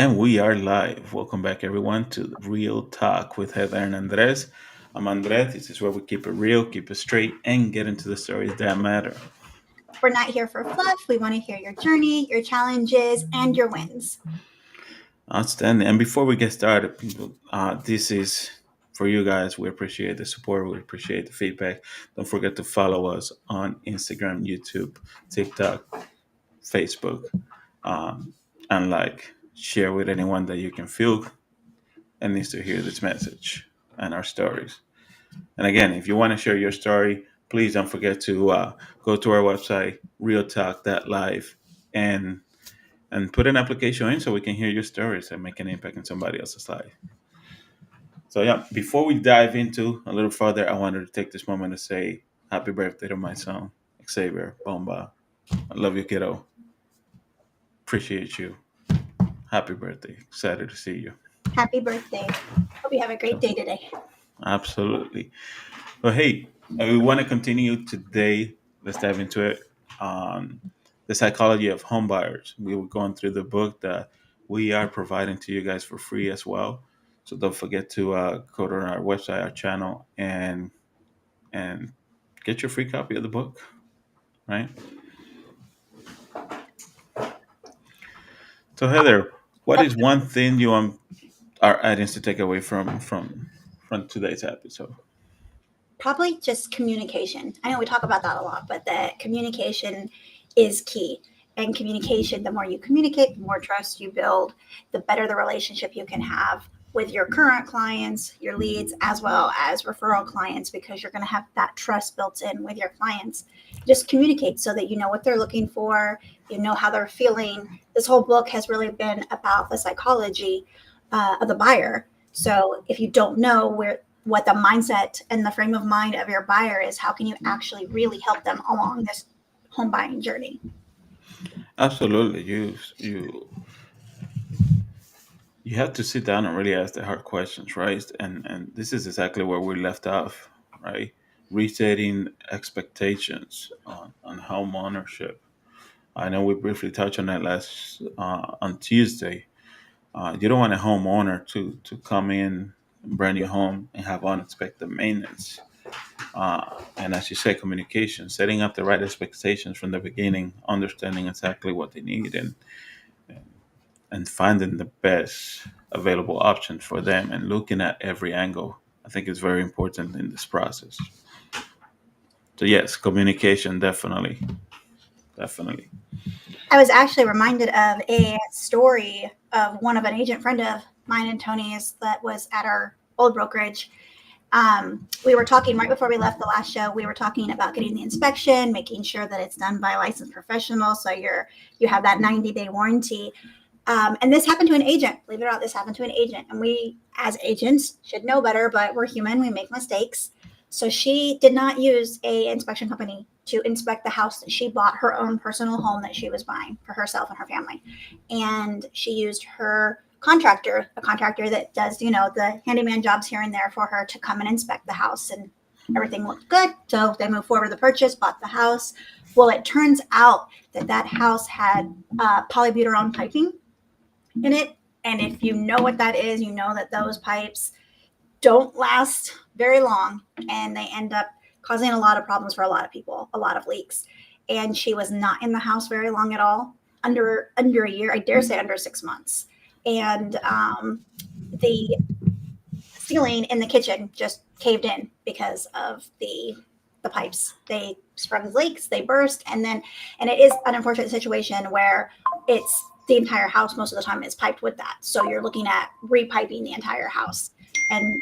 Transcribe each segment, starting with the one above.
And we are live. Welcome back, everyone, to Real Talk with Heather and Andres. I'm Andres. This is where we keep it real, keep it straight, and get into the stories that matter. We're not here for fluff. We want to hear your journey, your challenges, and your wins. Outstanding. And before we get started, people, this is for you guys. We appreciate the support. We appreciate the feedback. Don't forget to follow us on Instagram, YouTube, TikTok, Facebook, um, and share with anyone that you can feel and needs to hear this message and our stories. And again, if you want to share your story, please don't forget to go to our website, realtalk.live, and put an application in so we can hear your stories and make an impact in somebody else's life. So yeah, before we dive into a little further, I wanted to take this moment to say happy birthday to my son, Xavier Bomba. I love you, kiddo. Appreciate you. Happy birthday. Excited to see you. Happy birthday. Hope you have a great So day today. absolutely. Well, hey, we want to continue today. Let's dive into it. On the psychology of home buyers. We were going through the book that we are providing to you guys for free as well. So don't forget to go to our website, our channel, and get your free copy of the book. Right. So Heather, what is one thing you want our audience to take away from today's episode? Probably just communication. I know we talk about that a lot, but that communication is key. And communication, the more you communicate, the more trust you build, the better the relationship you can have with your current clients, your leads, as well as referral clients, because you're going to have that trust built in with your clients. Just communicate so that you know what they're looking for, you know how they're feeling. This whole book has really been about the psychology of the buyer. So if you don't know what the mindset and the frame of mind of your buyer is, how can you actually really help them along this home buying journey? Absolutely. You have to sit down and really ask the hard questions, right? And this is exactly where we left off, right? Resetting expectations on home ownership. I know we briefly touched on that last on Tuesday. You don't want a homeowner to come in, brand new home, and have unexpected maintenance. And as you say, communication, setting up the right expectations from the beginning, understanding exactly what they need, and finding the best available option for them and looking at every angle. I think is very important in this process. So yes, communication definitely, definitely. I was actually reminded of a story of one of an agent friend of mine and Tony's that was at our old brokerage. We were talking right before we left the last show. We were talking about getting the inspection, making sure that it's done by a licensed professional, so you have that 90-day warranty. And this happened to an agent. Believe it or not, this happened to an agent. And we, as agents, should know better, but we're human. We make mistakes. So she did not use a inspection company to inspect the house that she bought, her own personal home that she was buying for herself and her family. And she used her contractor, a contractor that does, the handyman jobs here and there for her to come and inspect the house. And everything looked good. So they moved forward with the purchase, bought the house. Well, it turns out that that house had polybutyrone piping in it. And if you know what that is, you know that those pipes don't last very long and they end up causing a lot of problems for a lot of people, a lot of leaks. And she was not in the house very long at all, under a year, I dare say under 6 months. And the ceiling in the kitchen just caved in because of the pipes. They sprung leaks, they burst, and it is an unfortunate situation where it's the entire house most of the time is piped with that. So you're looking at repiping the entire house. And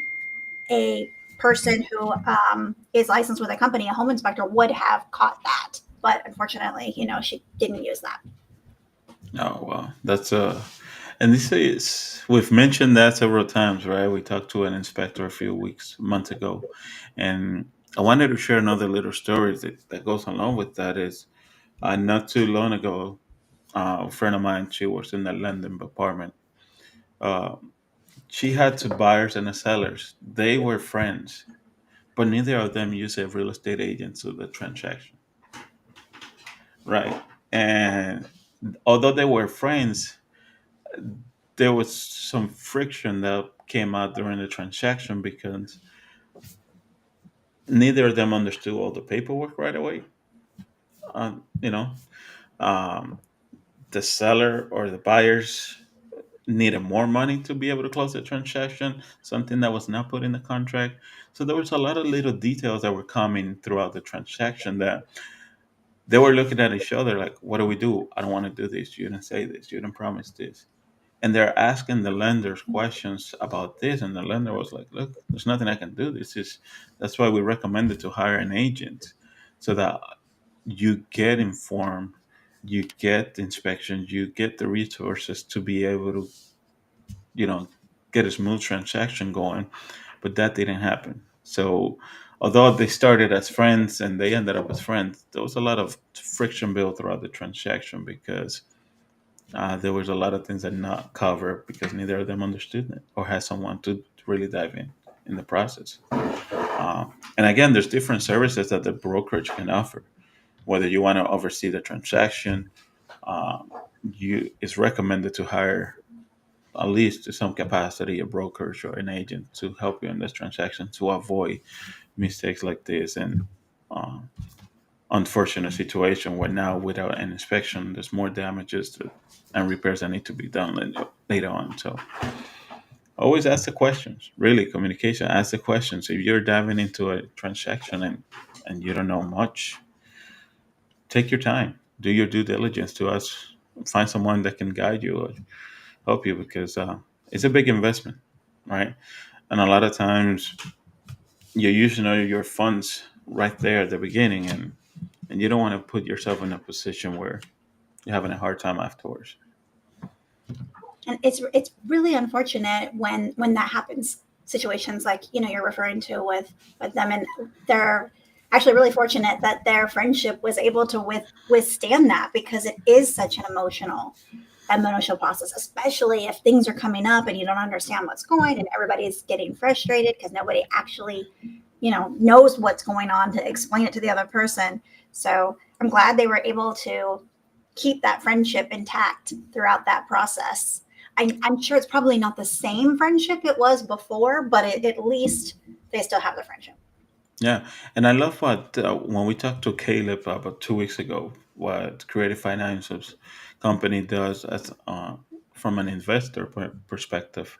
a person who is licensed with a company, a home inspector, would have caught that. But unfortunately, she didn't use that. Oh wow, that's and this is we've mentioned that several times, right? We talked to an inspector a few months ago, and I wanted to share another little story that goes along with that. Is not too long ago, a friend of mine, she works in the lending department. Uh, she had two buyers and a sellers. They were friends, but neither of them used a real estate agent to the transaction, right? And although they were friends, there was some friction that came out during the transaction because neither of them understood all the paperwork right away. You know, um, the seller or the buyers needed more money to be able to close the transaction, something that was not put in the contract. So there was a lot of little details that were coming throughout the transaction that they were looking at each other like, what do we do? I don't want to do this. You didn't say this. You didn't promise this. And they're asking the lenders questions about this. And the lender was like, look, there's nothing I can do. That's why we recommended to hire an agent so that you get informed, you get the inspections, you get the resources to be able to, you know, get a smooth transaction going. But that didn't happen. So although they started as friends and they ended up as friends, there was a lot of friction built throughout the transaction because there was a lot of things that not covered because neither of them understood it or had someone to really dive in the process. And again, there's different services that the brokerage can offer. Whether you want to oversee the transaction, um, you it's recommended to hire at least to some capacity a brokerage or an agent to help you in this transaction to avoid mistakes like this and uh, unfortunate situation where now without an inspection there's more damages and repairs that need to be done later on. So always ask the questions. Really, communication. Ask the questions. If you're diving into a transaction and you don't know much, take your time. Do your due diligence to us. Find someone that can guide you or help you because it's a big investment, right? And a lot of times you're using all your funds right there at the beginning, and you don't want to put yourself in a position where you're having a hard time afterwards. And it's really unfortunate when that happens. Situations like you're referring to with them, and they're actually really fortunate that their friendship was able to withstand that because it is such an emotional process, especially if things are coming up and you don't understand what's going and everybody's getting frustrated because nobody actually knows what's going on to explain it to the other person. So I'm glad they were able to keep that friendship intact throughout that process. I'm sure it's probably not the same friendship it was before, but at least they still have the friendship. Yeah, and I love what when we talked to Caleb about 2 weeks ago, what Creative Financials company does as from an investor perspective.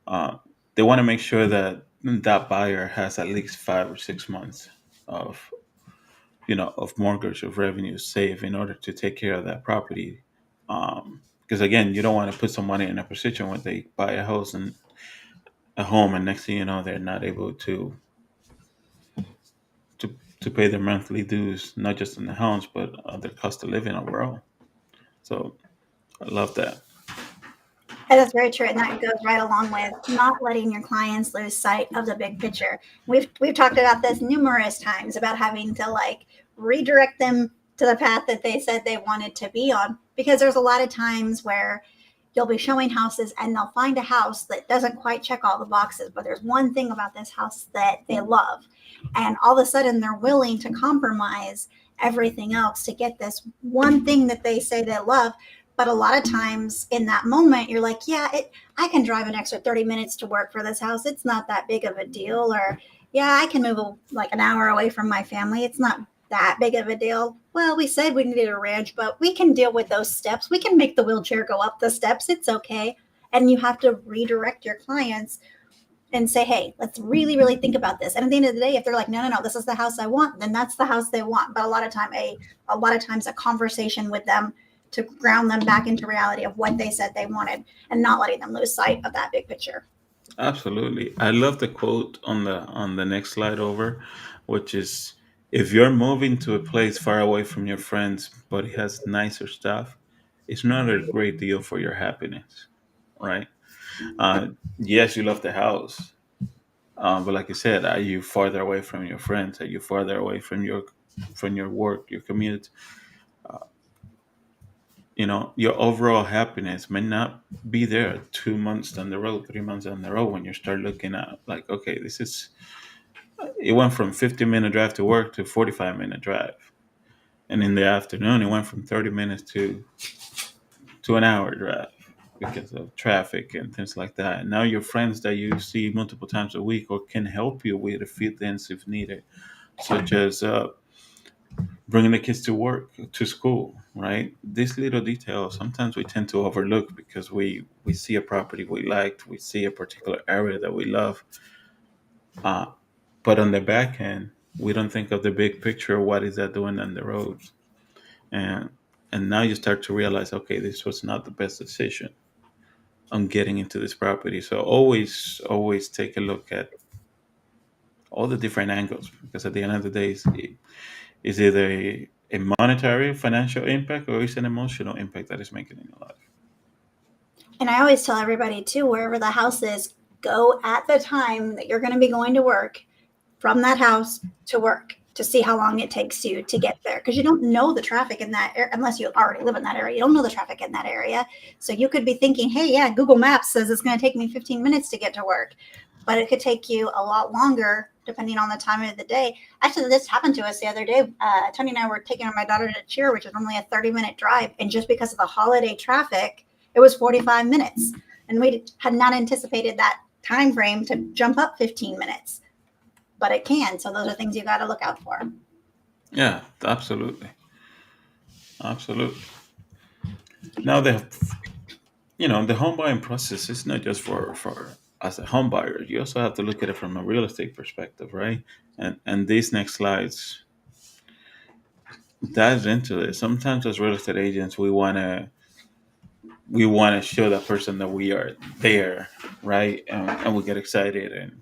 Uh, they want to make sure that that buyer has at least 5 or 6 months of of mortgage of revenue saved in order to take care of that property. Because again, you don't want to put somebody in a position where they buy a house and a home, and next thing you know, they're not able to pay their monthly dues, not just in the homes, but their cost of living overall. So I love that. And that's very true, and that goes right along with not letting your clients lose sight of the big picture. We've talked about this numerous times about having to redirect them to the path that they said they wanted to be on, because there's a lot of times where you'll be showing houses and they'll find a house that doesn't quite check all the boxes, but there's one thing about this house that they love, and all of a sudden they're willing to compromise everything else to get this one thing that they say they love. But a lot of times in that moment, you're like, yeah, I can drive an extra 30 minutes to work for this house. It's not that big of a deal. Or, yeah, I can move like an hour away from my family. It's not that big of a deal. Well, we said we needed a ranch, but we can deal with those steps. We can make the wheelchair go up the steps. It's okay. And you have to redirect your clients and say, hey, let's really, really think about this. And at the end of the day, if they're like, no, no, no, this is the house I want, then that's the house they want. But a lot of times a conversation with them to ground them back into reality of what they said they wanted and not letting them lose sight of that big picture. Absolutely. I love the quote on the next slide over, which is if you're moving to a place far away from your friends, but it has nicer stuff, it's not a great deal for your happiness, right? Uh, yes, you love the house, but like you said, are you farther away from your friends? Are you farther away from your work, your commute? Your overall happiness may not be there 2 months down the road, 3 months down the road when you start looking at like, okay, it went from 15-minute drive to work to 45-minute drive. And in the afternoon, it went from 30 minutes to an hour drive. because of traffic and things like that. And now your friends that you see multiple times a week or can help you with a few things if needed, such as bringing the kids to work, to school, right? These little details sometimes we tend to overlook because we see a property we liked, we see a particular area that we love, uh, but on the back end, we don't think of the big picture. What is that doing on the road? And and now you start to realize, okay, this was not the best decision on getting into this property. So always take a look at all the different angles, because at the end of the day, it's either a monetary financial impact or it's an emotional impact that is making in your life. And I always tell everybody too, wherever the house is, go at the time that you're going to be going to work from that house to work to see how long it takes you to get there. Because you don't know the traffic in that area unless you already live in that area. You don't know the traffic in that area. So you could be thinking, hey, yeah, Google Maps says it's going to take me 15 minutes to get to work. But it could take you a lot longer depending on the time of the day. Actually, this happened to us the other day. Tony and I were taking my daughter to cheer, which is normally a 30-minute drive. And just because of the holiday traffic, it was 45 minutes. And we had not anticipated that time frame to jump up 15 minutes. But it can. So those are things you got to look out for. Yeah, absolutely, absolutely. Now the home buying process is not just for as a home buyer. You also have to look at it from a real estate perspective, right? And these next slides dives into it. Sometimes as real estate agents, we want to show that person that we are there, right? And we get excited, and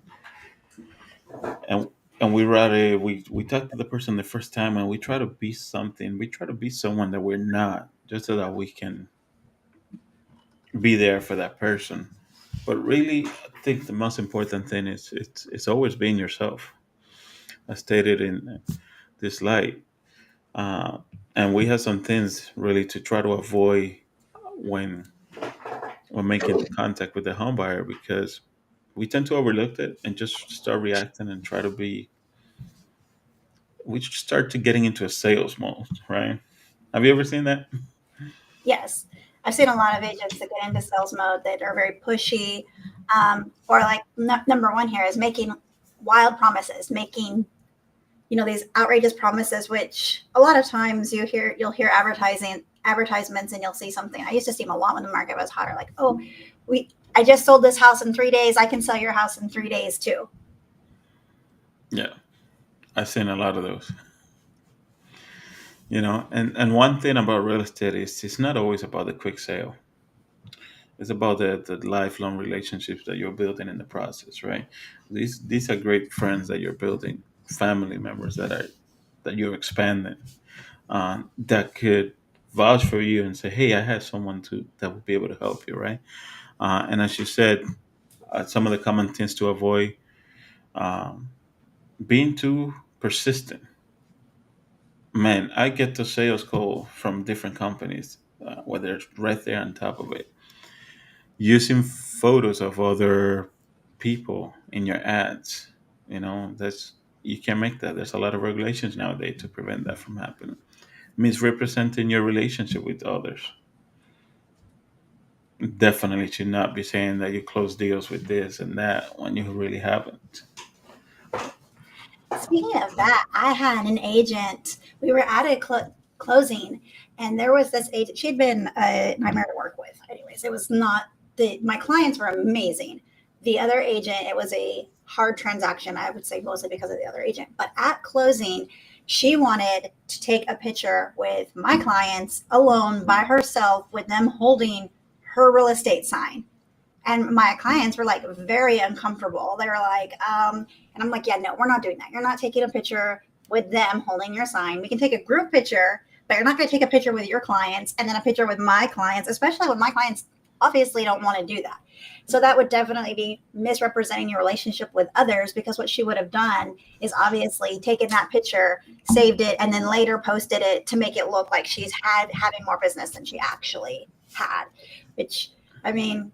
and we talk to the person the first time, and we try to be something. We try to be someone that we're not, just so that we can be there for that person. But really, I think the most important thing is it's always being yourself, as stated in this slide. Uh, and we have some things really to try to avoid when when making contact with the home buyer, because we tend to overlook it and just start reacting and try to be. We just start to getting into a sales mode, right? Have you ever seen that? Yes. I've seen a lot of agents that get into sales mode that are very pushy. Or like number one here is making wild promises, making, these outrageous promises, which a lot of times you'll hear advertisements and you'll see something. I used to see them a lot when the market was hotter. Like, oh, I just sold this house in 3 days. I can sell your house in 3 days too. Yeah, I've seen a lot of those. And one thing about real estate is it's not always about the quick sale. It's about the lifelong relationships that you're building in the process, right? These are great friends that you're building, family members that you're expanding, that could vouch for you and say, "Hey, I have someone to that would be able to help you," right? And as you said, some of the common things to avoid: um, being too persistent. Man, I get the sales call from different companies, whether it's right there on top of it, using photos of other people in your ads. That's you can't make that. There's a lot of regulations nowadays to prevent that from happening. Misrepresenting your relationship with others. Definitely should not be saying that you close deals with this and that when you really haven't. Speaking of that, I had an agent. We were at a closing, and there was this agent. She'd been a nightmare to work with. Anyways, it was not my clients were amazing. The other agent, it was a hard transaction. I would say mostly because of the other agent. But at closing, she wanted to take a picture with my clients alone by herself with them holding her real estate sign. And my clients were like very uncomfortable. They were like, and I'm like, yeah, no, we're not doing that. You're not taking a picture with them holding your sign. We can take a group picture, but you're not going to take a picture with your clients and then a picture with my clients, especially when my clients obviously don't want to do that. So that would definitely be misrepresenting your relationship with others, because what she would have done is obviously taken that picture, saved it, and then later posted it to make it look like she's having more business than she actually had, which, I mean,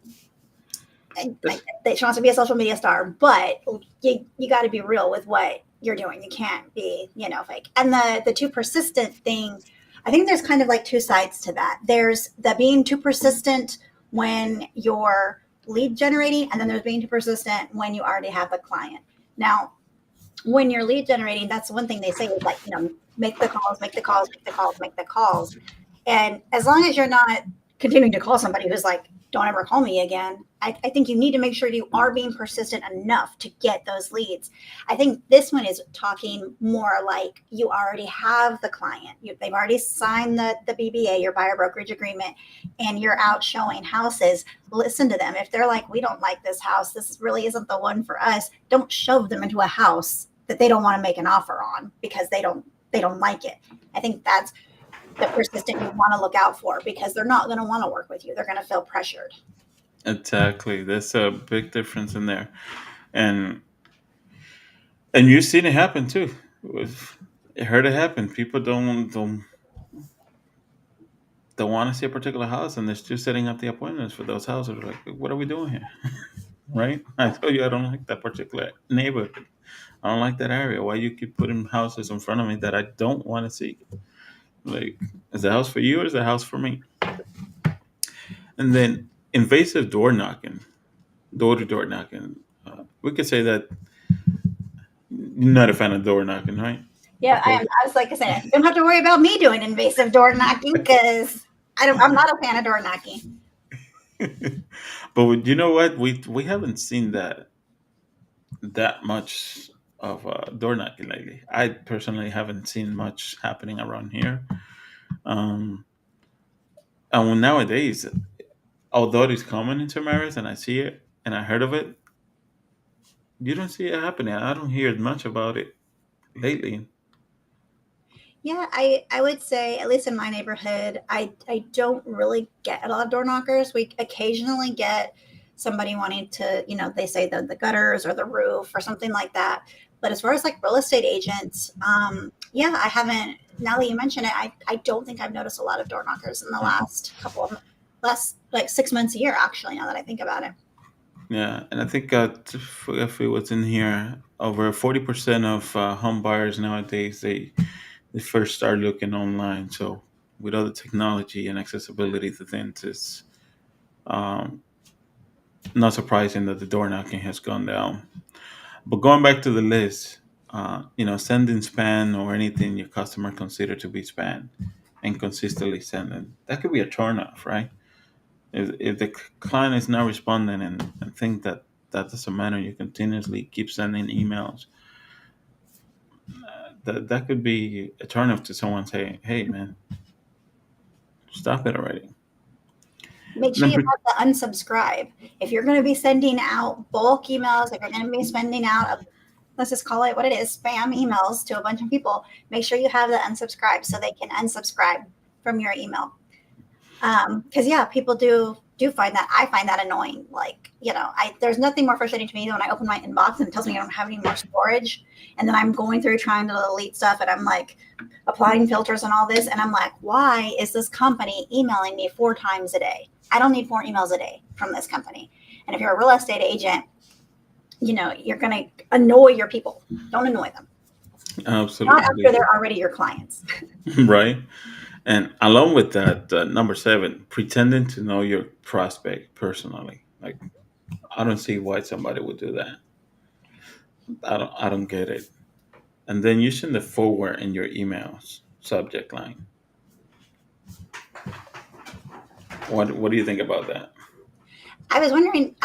That's she wants to be a social media star, but you got to be real with what you're doing. You can't be, fake. And the too persistent thing, I think there's kind of like two sides to that. There's the being too persistent when you're lead generating, and then there's being too persistent when you already have the client. Now, when you're lead generating, that's one thing they say is like, make the calls, make the calls, make the calls, make the calls. And as long as you're not continuing to call somebody who's like, don't ever call me again, I think you need to make sure you are being persistent enough to get those leads. I think this one is talking more like you already have the client. They've already signed the BBA, your buyer brokerage agreement, and you're out showing houses. Listen to them. If they're like, we don't like this house, this really isn't the one for us, don't shove them into a house that they don't want to make an offer on because they don't like it. I think that's the persistent you want to look out for, because they're not going to want to work with you. They're going to feel pressured. Exactly. There's a big difference in there. And you've seen it happen too. With it heard it happen. People don't want to see a particular house, and they're still setting up the appointments for those houses. Like, what are we doing here? Right? I told you I don't like that particular neighborhood. I don't like that area. Why you keep putting houses in front of me that I don't want to see? Like, is the house for you or is the house for me? And then invasive door knocking, door to door knocking. We could say that you're not a fan of door knocking, right? Yeah, I Okay. am. I was like I said, you don't have to worry about me doing invasive door knocking because I'm not a fan of door knocking. But you know what? We haven't seen that much of door knocking lately. I personally haven't seen much happening around here. Um, and nowadays, although it is common in some areas, and I see it and I heard of it, you don't see it happening. I don't hear much about it lately. Yeah, I would say, at least in my neighborhood, I don't really get a lot of door knockers. We occasionally get somebody wanting to, they say the gutters or the roof or something like that. But as far as like real estate agents, yeah, I haven't. Now that you mention it, I don't think I've noticed a lot of door knockers in the last like 6 months, a year. Actually, now that I think about it. Yeah, and I think if it was in here, over 40% of home buyers nowadays they first start looking online. So with all the technology and accessibility to things, it's um, not surprising that the door knocking has gone down. But going back to the list, sending spam or anything your customer consider to be spam and consistently sending, that could be a turnoff, right? If the client is not responding and think that doesn't matter, you continuously keep sending emails, that could be a turnoff to someone saying, hey, man, stop it already. Make sure you Number, have the unsubscribe. If you're going to be sending out bulk emails, if you're going to be sending out let's just call it what it is, spam emails to a bunch of people, make sure you have the unsubscribe so they can unsubscribe from your email. Because yeah, people do find that. I find that annoying. Like, there's nothing more frustrating to me than when I open my inbox and it tells me I don't have any more storage, and then I'm going through trying to delete stuff, and I'm like applying filters and all this, and I'm like, why is this company emailing me 4 times a day? I don't need 4 emails a day from this company. And if you're a real estate agent, you're going to annoy your people. Don't annoy them. Not after absolutely. they're already your clients. Right. And along with that, number 7, pretending to know your prospect personally. Like, I don't see why somebody would do that. I don't get it. And then using the forward in your emails subject line. What do you think about that? I was wondering,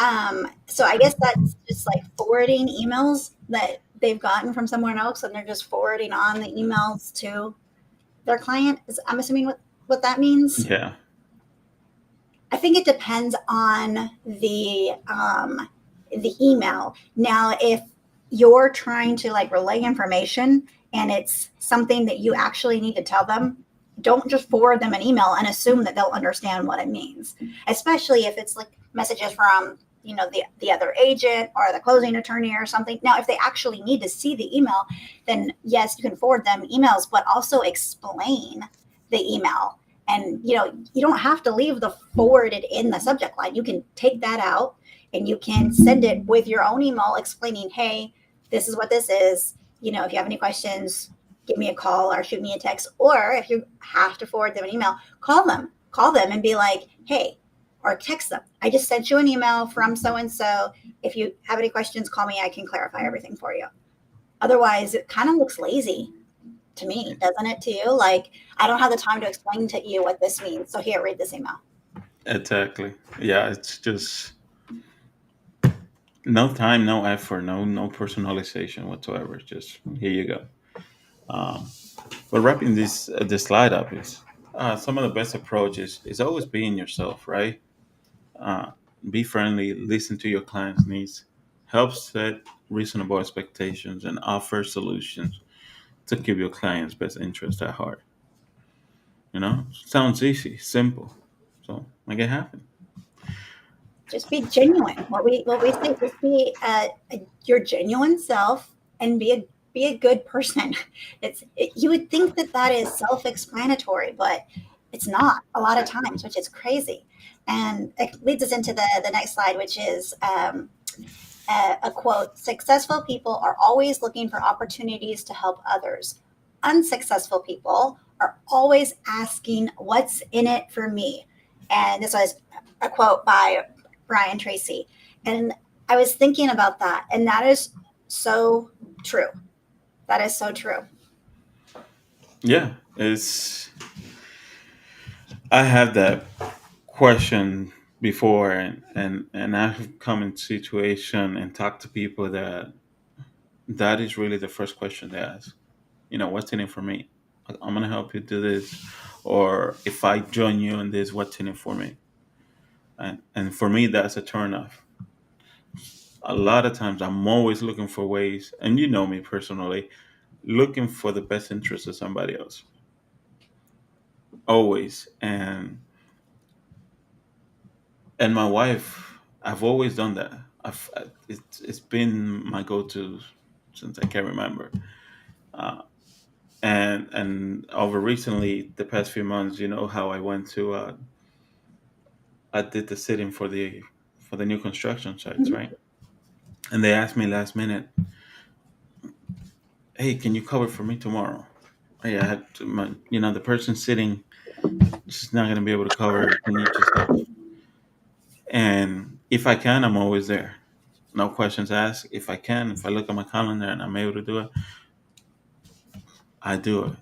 so I guess that's just like forwarding emails that they've gotten from somewhere else, and they're just forwarding on the emails to their client. I'm assuming what that means. Yeah. I think it depends on the email. Now, if you're trying to like relay information and it's something that you actually need to tell them, don't just forward them an email and assume that they'll understand what it means. Especially if it's like messages from the other agent or the closing attorney or something. Now, if they actually need to see the email, then yes, you can forward them emails, but also explain the email. And you don't have to leave the forwarded in the subject line. You can take that out and you can send it with your own email explaining, hey, this is what this is. If you have any questions, give me a call or shoot me a text. Or if you have to forward them an email, call them and be like, hey, or text them. I just sent you an email from so and so. If you have any questions, call me. I can clarify everything for you. Otherwise, it kind of looks lazy to me, doesn't it to you? Like, I don't have the time to explain to you what this means. So here, read this email. Exactly. Yeah, it's just no time, no effort, no personalization whatsoever. Just here you go. Um, but wrapping this slide up is some of the best approaches is always being yourself, right? Uh, be friendly, listen to your clients' needs, help set reasonable expectations, and offer solutions to keep your client's best interest at heart. Sounds easy, simple. So make it happen. Just be genuine. What we say, just be your genuine self and be a good person. You would think that that is self-explanatory, but it's not a lot of times, which is crazy. And it leads us into the next slide, which is a quote: "Successful people are always looking for opportunities to help others. Unsuccessful people are always asking, 'What's in it for me?'" And this was a quote by Brian Tracy. And I was thinking about that, and that is so true. That is so true. Yeah, it's. I have that question before, and I've come in situation and talked to people that is really the first question they ask. What's in it for me? I'm gonna help you do this, or if I join you in this, what's in it for me? And for me, that's a turn off. A lot of times, I'm always looking for ways, and you know me personally, looking for the best interest of somebody else, always. And my wife, I've always done that. It's been my go-to since I can remember. Uh, and over recently, the past few months, you know how I went to I did the sitting for the new construction sites, Mhm. right? And they asked me last minute, "Hey, can you cover for me tomorrow?" Hey, I had to, the person sitting just not going to be able to cover. Can you just help? And if I can, I'm always there. No questions asked. If I can, if I look at my calendar and I'm able to do it, I do it.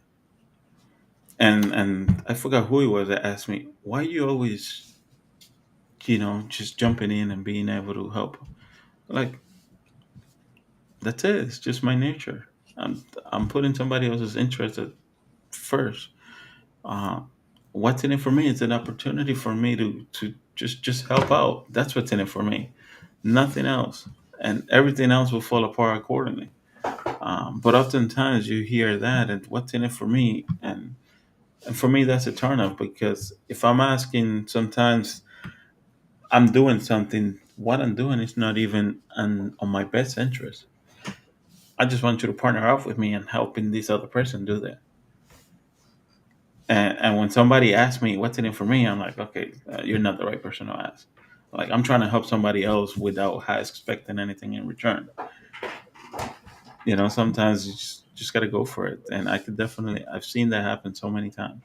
And I forgot who it was that asked me, "Why you always, just jumping in and being able to help?" Like, that's it. It's just my nature. I'm putting somebody else's interest at first. Uh, what's in it for me? It's an opportunity for me to just help out. That's what's in it for me. Nothing else, and everything else will fall apart accordingly. But oftentimes you hear that, and what's in it for me? And for me, that's a turnoff because if I'm asking, sometimes I'm doing something. What I'm doing is not even on my best interest. I just want you to partner up with me and helping this other person do that. And when somebody asks me what's in it for me, I'm like, okay, you're not the right person to ask. Like, I'm trying to help somebody else without expecting anything in return. Sometimes you just got to go for it. And I've seen that happen so many times.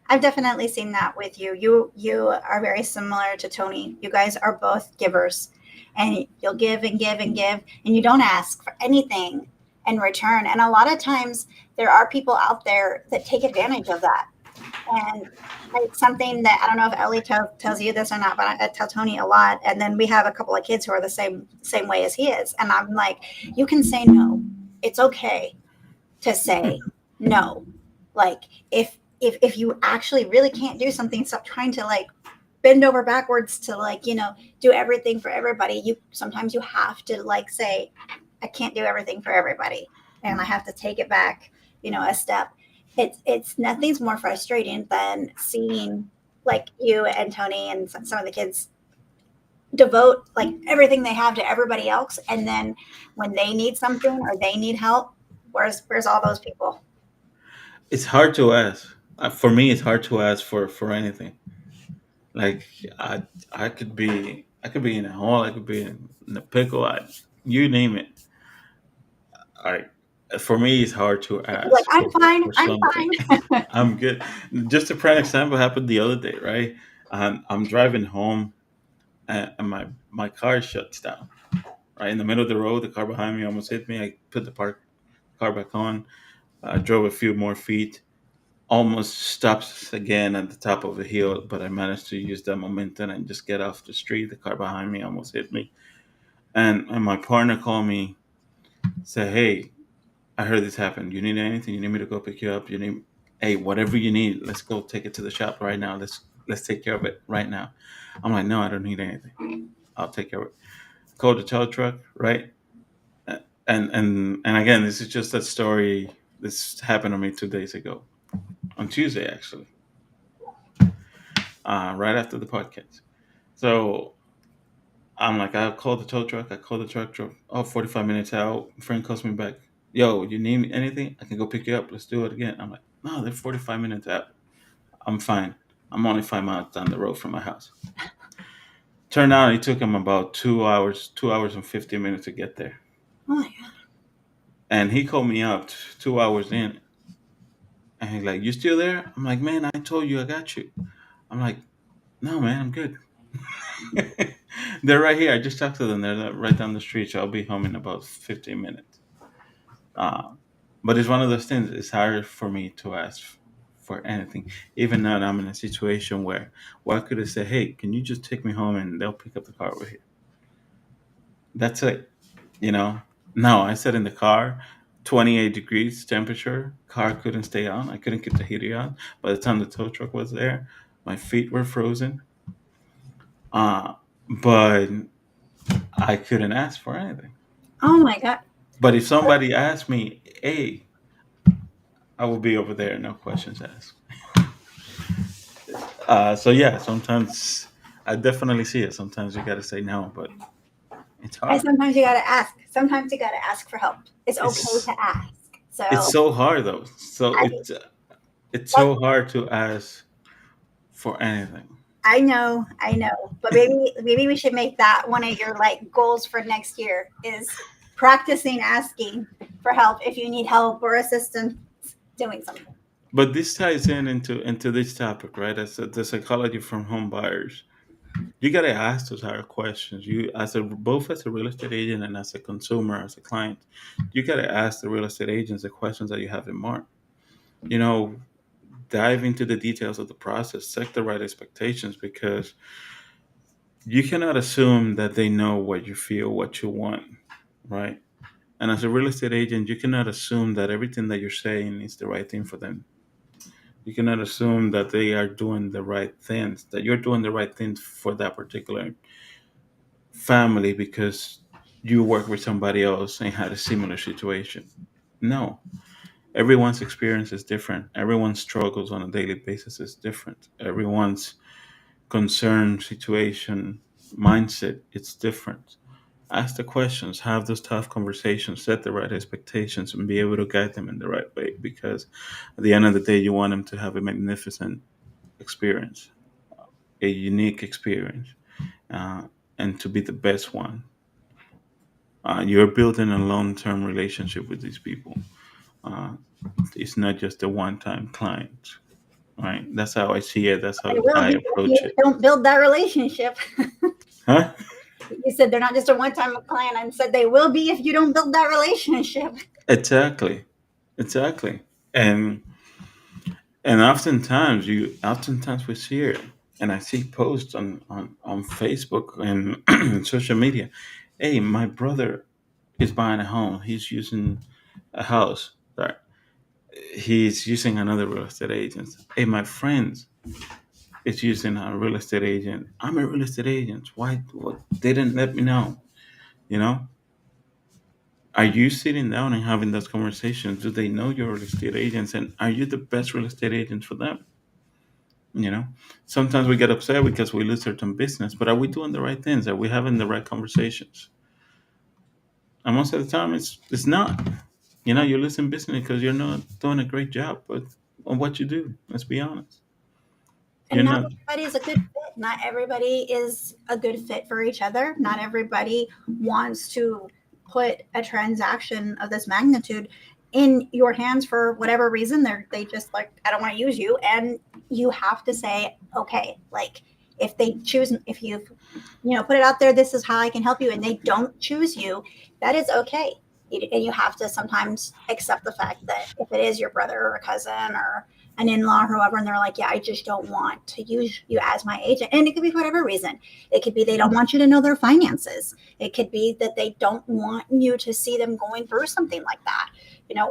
I've definitely seen that with you. You are very similar to Tony. You guys are both givers, and you'll give and give and give, and you don't ask for anything in return. And a lot of times, there are people out there that take advantage of that. And it's something that I don't know if Ellie tells you this or not, but I tell Tony a lot. And then we have a couple of kids who are the same way as he is, and I'm like, you can say no. It's okay to say no. Like, if you actually really can't do something, stop trying to like bend over backwards to like, do everything for everybody. Sometimes you have to like say, I can't do everything for everybody, and I have to take it back, a step. It's nothing's more frustrating than seeing like you and Tony and some of the kids devote like everything they have to everybody else, and then when they need something or they need help, where's all those people? It's hard to ask. For me, it's hard to ask for anything. Like, I could be in a hole. I could be in a pickle. You name it. I For me, it's hard to Like, ask I'm fine, for I'm something. fine. I'm good. Just a prime example happened the other day, right? And I'm driving home, and my car shuts down right in the middle of the road. The car behind me almost hit me. I put the car back on. I drove a few more feet, almost stops again at the top of the hill, but I managed to use that momentum and just get off the street. The car behind me almost hit me, and my partner called me, said, "Hey, I heard this happen. You need anything? You need me to go pick you up? You need, hey, whatever you need. Let's go take it to the shop right now. Let's take care of it right now." I'm like, "No, I don't need anything. I'll take care of it." Call the tow truck, right? And again, this is just a story. This happened to me 2 days ago, on Tuesday actually, right after the podcast. So I'm like, I called the tow truck. I called the truck. Oh, 45 minutes out. Friend calls me back. Yo, you need anything? I can go pick you up. Let's do it again. I'm like, no, they're 45 minutes out. I'm fine. I'm only 5 miles down the road from my house. Turned out it took him about 2 hours, 2 hours and 50 minutes to get there. Oh my God. And he called me up 2 hours in, and he's like, "You still there?" I'm like, "Man, I told you I got you." I'm like, "No, man, I'm good." They're right here. I just talked to them. They're right down the street. So I'll be home in about 15 minutes. Uh, but it's one of those things. It's hard for me to ask for anything. Even now, I'm in a situation where I could have said, "Hey, can you just take me home and they'll pick up the car over here?" That's it. You know. No, I sat in the car, 28 degrees temperature. Car couldn't stay on. I couldn't keep the heater on. By the time the tow truck was there, my feet were frozen. Uh, but I couldn't ask for anything. Oh my God. But if somebody asked me, "Hey," I will be over there, no questions asked. So yeah, sometimes I definitely see it. Sometimes you got to say no, but it's And hard. sometimes you gotta ask. Sometimes you gotta ask for help. It's okay It's to ask. it's So so hard though. So I it's like so hard to ask for anything. I know. But maybe we should make that one of your like goals for next year is practicing asking for help if you need help or assistance doing something. But this ties in into this topic, right? As the psychology from home buyers. You gotta ask those hard questions. You as a both as a real estate agent and as a consumer, as a client, you gotta ask the real estate agents the questions that you have in mind. You know, dive into the details of the process, set the right expectations because you cannot assume that they know what you feel, what you want, right? And as a real estate agent, you cannot assume that everything that you're saying is the right thing for them. You cannot assume that they are doing the right things, that you're doing the right things for that particular family because you work with somebody else and had a similar situation. No, everyone's experience is different. Everyone's struggles on a daily basis is different. Everyone's concern, situation, mindset, it's different. Ask the questions, have those tough conversations, set the right expectations, and be able to guide them in the right way because at the end of the day, you want them to have a magnificent experience, a unique experience, uh, and to be the best one. You're building a long-term relationship with these people. Uh, it's not just a one-time client, right? That's how I see it. That's They how will I be if approach you it. don't build that relationship. Huh? You said they're not just a one time client and said they will be if you don't build that relationship. Exactly, exactly. And oftentimes we see it, and I see posts on Facebook and social media. Hey, my brother is buying a home. He's using a house. Sorry, he's using another real estate agent. Hey, my friends is using a real estate agent. I'm a real estate agent. Why? What? They didn't let me know. You know, are you sitting down and having those conversations? Do they know your real estate agents, and are you the best real estate agent for them? You know, sometimes we get upset because we lose certain business, but are we doing the right things? Are we having the right conversations? And most of the time, it's not. You know, you're losing business because you're not doing a great job on what you do. Let's be honest. You're And not not. everybody is a good fit. Not everybody is a good fit for each other. Not everybody wants to put a transaction of this magnitude in your hands for whatever reason. They just like, I don't want to use you. And you have to say, okay, like if you put it out there, this is how I can help you, and they don't choose you, that is okay. And you have to sometimes accept the fact that if it is your brother or a cousin or an in-law or whoever, and they're like, yeah, I just don't want to use you as my agent. And it could be for whatever reason. It could be they don't want you to know their finances. It could be that they don't want you to see them going through something like that.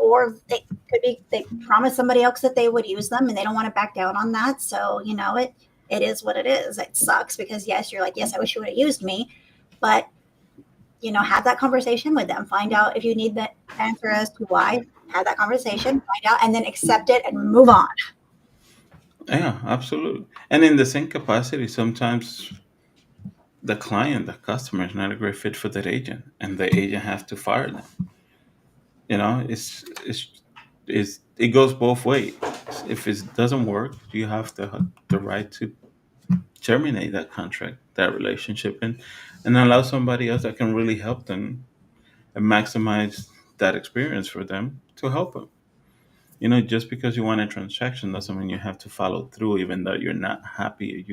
Or they could be they promised somebody else that they would use them and they don't want to back down on that. So, it is what it is. It sucks because yes, you're like, yes, I wish you would have used me, but have that conversation with them. Find out if you need the answer as to why. Have that conversation, find out, and then accept it and move on. Yeah, absolutely. And in the same capacity, sometimes the client, the customer, is not a great fit for that agent, and the agent has to fire them. It goes both ways. If it doesn't work, you have the right to terminate that contract, that relationship, and allow somebody else that can really help them and maximize that experience for them to help them. Just because you want a transaction doesn't mean you have to follow through, even though you're not happy.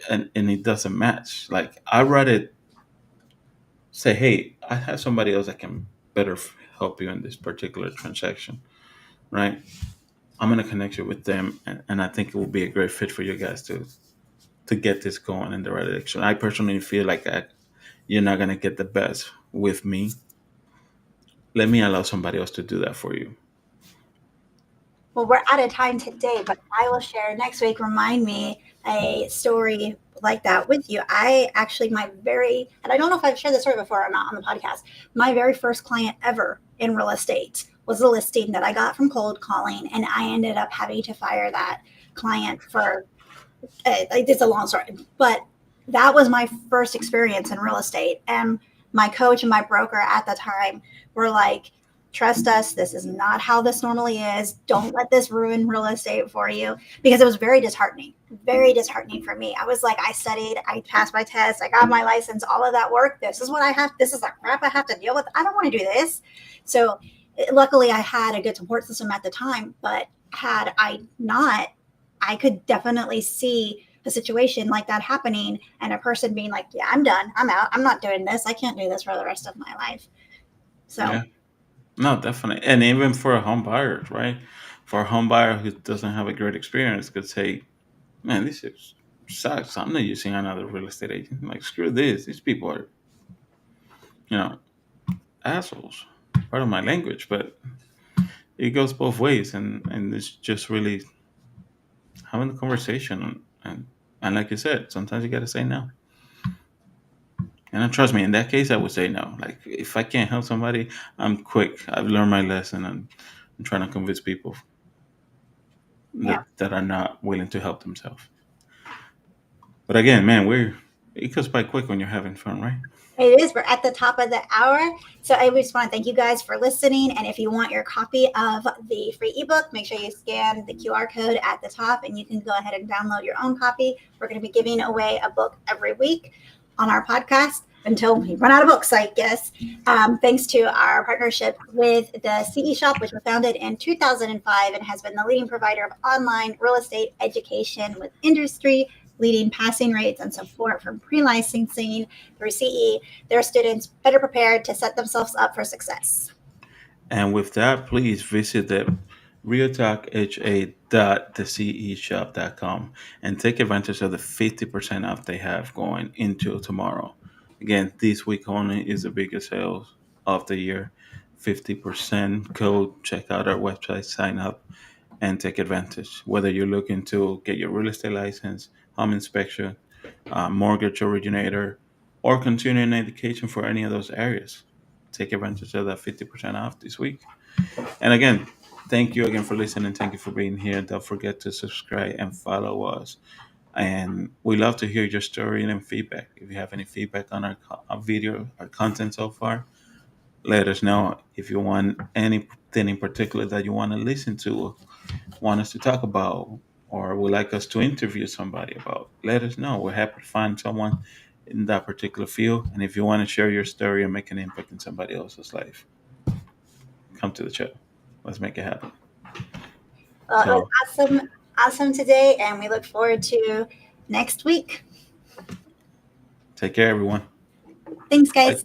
And it doesn't match. Like, I rather say, hey, I have somebody else that can better help you in this particular transaction, right? I'm gonna connect you with them, and I think it will be a great fit for you guys to get this going in the right direction. I personally feel like you're not gonna get the best with me. Let me allow somebody else to do that for you. Well, we're out of time today, but I will share next week. Remind me a story like that with you. I actually, and I don't know if I've shared this story before or not on the podcast, my very first client ever in real estate was a listing that I got from cold calling, and I ended up having to fire that client for it's a long story, but that was my first experience in real estate. And my coach and my broker at the time were like, trust us, this is not how this normally is. Don't let this ruin real estate for you, because it was very disheartening for me. I was like, I studied, I passed my test, I got my license, all of that work. This is the crap I have to deal with. I don't want to do this. So luckily I had a good support system at the time, but had I not, I could definitely see a situation like that happening and a person being like, yeah, I'm done. I'm out. I'm not doing this. I can't do this for the rest of my life. So, Yeah, no, definitely. And even for a home buyer, right? For a home buyer who doesn't have a great experience, could say, man, sucks. I'm not using another real estate agent. Like, screw this. These people are, you know, assholes. Pardon my language, but it goes both ways, and it's just really having the conversation, and like you said, sometimes you got to say no. And trust me, in that case, I would say no. Like, if I can't help somebody, I'm quick. I've learned my lesson, and I'm trying to convince people yeah, that are not willing to help themselves. But again, man, it goes by quick when you're having fun, right? it is. We're at the top of the hour. So I just want to thank you guys for listening. And if you want your copy of the free ebook, make sure you scan the QR code at the top and you can go ahead and download your own copy. We're going to be giving away a book every week on our podcast until we run out of books, I guess. Thanks to our partnership with the CE Shop, which was founded in 2005 and has been the leading provider of online real estate education with industry leading passing rates and support from pre-licensing through CE, their students better prepared to set themselves up for success. And with that, please visit the realtalkha.theceshop.com and take advantage of the 50% off they have going into tomorrow. Again, this week only is the biggest sales of the year. 50% code. Check out our website, sign up, and take advantage. Whether you're looking to get your real estate license, home inspection, mortgage originator, or continuing education for any of those areas, take advantage of that 50% off this week. And again, thank you again for listening. Thank you for being here. Don't forget to subscribe and follow us. And we love to hear your story and feedback. If you have any feedback on our video, our content so far, let us know. If you want anything in particular that you want to listen to, want us to talk about, or would like us to interview somebody about, let us know. We're happy to find someone in that particular field. And if you want to share your story and make an impact in somebody else's life, come to the show. Let's make it happen. Well, it was So, awesome today, and we look forward to next week. Take care, everyone. Thanks, Bye. guys.